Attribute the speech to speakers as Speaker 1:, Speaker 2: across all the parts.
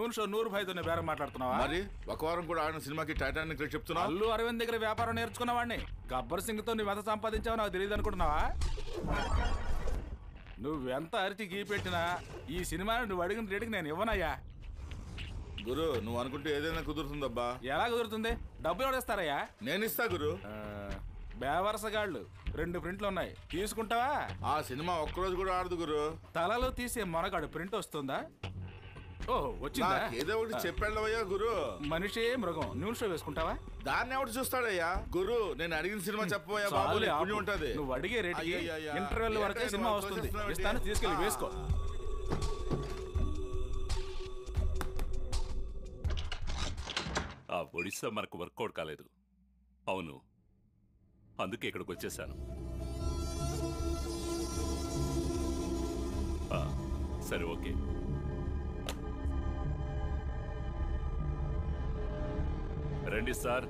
Speaker 1: నూనె షో నూరు భాయ్తోనే బేరం మాట్లాడుతున్నావా?
Speaker 2: మరి ఒక వారం కూడా ఆడిన సినిమాకి టైటానిక్ రేట్ చెప్తున్నా.
Speaker 1: అల్లు అరవింద్ దగ్గర వ్యాపారం నేర్చుకున్నవాడిని. గబ్బర్ సింగ్ తో నువ్వు ఎంత సంపాదించావో నాకు తెలియదు అనుకుంటున్నావా? నువ్వెంత అరిచి గీ పెట్టినా ఈ సినిమాని నువ్వు అడిగిన రేటుకి నేను ఇవ్వనయ్యా.
Speaker 2: గురు నువ్వు అనుకుంటే ఏదైనా కుదురుతుందబ్బా.
Speaker 1: ఎలా కుదురుతుంది? డబ్బులు ఎవడేస్తారయ్యా?
Speaker 2: నేను ఇస్తా గురు.
Speaker 1: బేవరసగాళ్ళు 2 ప్రింట్లు ఉన్నాయి, తీసుకుంటావా?
Speaker 2: ఆ సినిమా ఒక్కరోజు కూడా ఆడదు గురు.
Speaker 1: తలలో తీసే మొనగాడు ప్రింట్ వస్తుందా? ఓహో వచ్చిందా?
Speaker 2: ఏదో ఒకటి చెప్పాడవయ్యా గురు.
Speaker 1: మనిషే మృగం. న్యూస్ షో వేసుకుంటావా?
Speaker 2: దాన్ని ఎవరు చూస్తాడయ్యా గురు. నేను అడిగిన సినిమా చెప్పబోయా బాబు, ఉంటది.
Speaker 1: నువ్వు అడిగే రేటుకి ఇంటర్వెల్ వరకే సినిమా వస్తుంది. ఇస్తాను, తీసుకెళ్ళి వేసుకో.
Speaker 3: ఆ ఒడిస్సా మనకు వర్కౌట్ కాలేదు. అవును, అందుకే ఇక్కడికి వచ్చేసాను. సరే ఓకే. రండి సార్,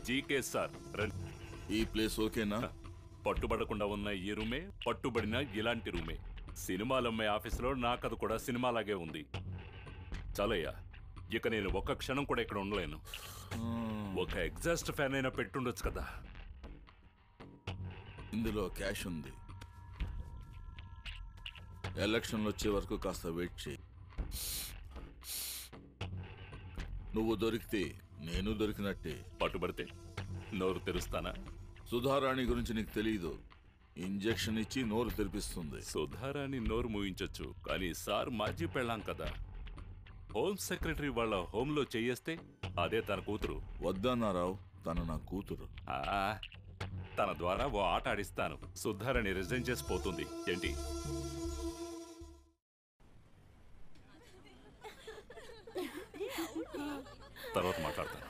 Speaker 3: జీకే సార్ రండి.
Speaker 2: ఈ ప్లేస్ ఓకేనా?
Speaker 3: పట్టుబడకుండా ఉన్న ఈ రూమే, పట్టుబడిన ఇలాంటి రూమే. సినిమాలమ్మాయి ఆఫీసులో నా కథ కూడా సినిమాలాగే ఉంది. చాలయ్యా, ఇక నేను ఒక్క క్షణం కూడా ఇక్కడ ఉండలేను. ఒక ఎగ్జాస్ట్ ఫ్యాన్ అయినా పెట్టుండొచ్చు కదా.
Speaker 2: ఇందులో క్యాష్ ఉంది. ఎలక్షన్లు వచ్చే వరకు కాస్త వెయిట్ చేయి. నువ్వు దొరికితే నేను దొరికినట్టే.
Speaker 3: పట్టుబడితే నోరు తెరుస్తానా?
Speaker 2: సుధారాణి గురించి నీకు తెలీదు. ఇంజెక్షన్ ఇచ్చి నోరు తెరిపిస్తుంది.
Speaker 3: సుధారాణి నోరు మూయించొచ్చు, కానీ సార్ మాజీ పెళ్ళాం కదా. హోమ్ సెక్రటరీ వాళ్ళ హోంలో చెయ్యేస్తే అదే తన కూతురు.
Speaker 2: వద్దన్నారావు, తను నా కూతురు.
Speaker 3: తన ద్వారా ఓ ఆట ఆడిస్తాను. సుధారాణి రిజైన్ చేసి పోతుంది. ఏంటి? తర్వాత మాట్లాడతాను.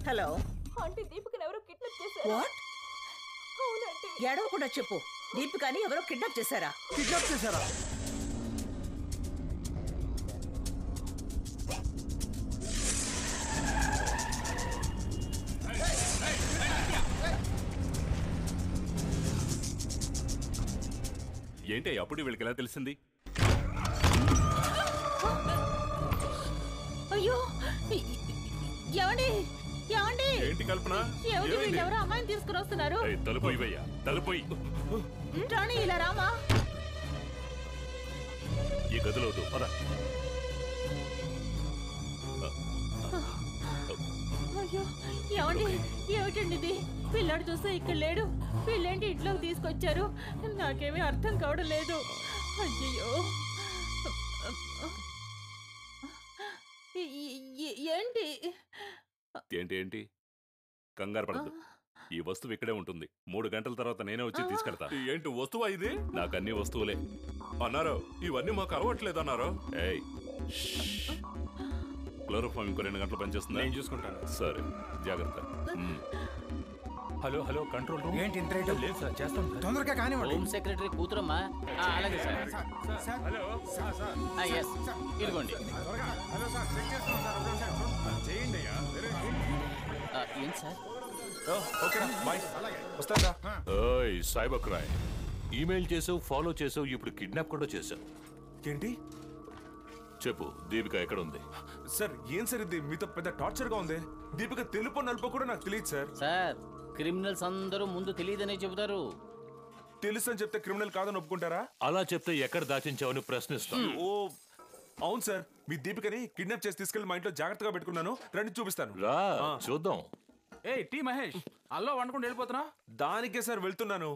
Speaker 4: హలో
Speaker 5: ఆంటీ, దీపికని ఎవరో కిడ్నాప్ చేశారు.
Speaker 4: వాట్?
Speaker 5: అవునండి.
Speaker 4: ఏడవకుండా చెప్పు. దీపికని ఎవరో కిడ్నాప్ చేశారా?
Speaker 6: కిడ్నాప్ చేశారా?
Speaker 3: ఏంటి అప్పుడు వీళ్ళకి ఎలా తెలిసింది?
Speaker 5: అయ్యో, ఏమండి ఏమండి?
Speaker 3: ఏంటి కల్పన?
Speaker 5: ఎవరో అమ్మాయిని తీసుకుని వస్తున్నారు.
Speaker 3: తలుపు ఇవయ్యా, తలుపు.
Speaker 5: రాణి, ఇలా రామా.
Speaker 3: ఈ గదిలో పద.
Speaker 5: అయ్యో, ఏమండి? ఏమిటండి ఇది? పిల్లాడు చూస్తే ఇక్కడ లేడు. వీళ్ళేంటి ఇంట్లోకి తీసుకొచ్చారు? నాకేమీ అర్థం కావడం లేదు. అయ్యో, ఏంటి
Speaker 3: ఏంటి ఏంటి కంగారు పడద్దు. ఈ వస్తువు ఇక్కడే ఉంటుంది. 3 గంటల తర్వాత నేనే వచ్చి తీసుకెళ్తా.
Speaker 7: ఏంటి వస్తువా ఇది?
Speaker 3: నాకు అన్ని వస్తువులే
Speaker 7: అన్నారు. ఇవన్నీ మాకు అలవట్లేదు అన్నారు.
Speaker 3: ఏయ్, క్లోరోఫామ్ ఇంకో 2 గంటలు పనిచేస్తుంది.
Speaker 1: నేను చూసుకుంటాను.
Speaker 3: సరే, జాగ్రత్త.
Speaker 1: Hello hello, control room.
Speaker 6: ఏంటి ఇంత రేటు?
Speaker 1: లేదు సార్, చేస్తాం.
Speaker 6: తొందరగా కానివ్వండి.
Speaker 8: హోమ్ సెక్రటరీ కూతురమ్మా. అలాగే సార్.
Speaker 1: హలో
Speaker 8: ఎస్, ఇదిగోండి. ఏంటి సార్?
Speaker 1: ఓకే బాయ్, వస్తాడా?
Speaker 7: ఓయ్ సాయిబక్రాయ్, ఈమెయిల్ చేసావు, ఫాలో చేసావు, ఇప్పుడు కిడ్నాప్ కూడా చేసావు.
Speaker 1: ఏంటి?
Speaker 7: చెప్పు, దీపిక ఎక్కడ ఉంది?
Speaker 1: సార్ ఏం సార్ ఇది? మీతో పెద్ద టార్చర్ గా ఉంది. దీపిక తెలుపు నలుపు కూడా నాకు తెలియదు సార్.
Speaker 8: సార్, క్రిమినల్స్ అందరూ ముందు తెలియదనే చెబుతారు.
Speaker 1: తెలుసు అని చెప్తే క్రిమినల్ కాదని ఒప్పుకుంటారా?
Speaker 7: అలా చెప్తే ఎక్కడ దాచించావని ప్రశ్నిస్తాను.
Speaker 1: ఓ అవును సార్, మీ దీపికని కిడ్నాప్ చేసి తీసుకెళ్లి మా ఇంట్లో జాగ్రత్తగా పెట్టుకున్నాను. రండి చూపిస్తాను.
Speaker 7: రా చూద్దాం.
Speaker 1: ఏ టీ మహేష్, అల్లో వండుకుంటూ వెళ్ళిపోతున్నా? దానికే సార్ వెళ్తున్నాను.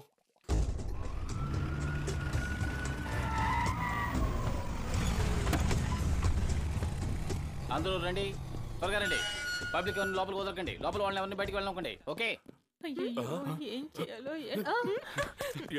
Speaker 8: అందరూ రండి, త్వరగా రండి. పబ్లిక్ ఎవరిని లోపలికి వదలకండి, లోపల వాళ్ళని ఎవరిని బయటికి వెళ్ళకండి. ఓకే
Speaker 5: అయ్యో ఏం చేయాలో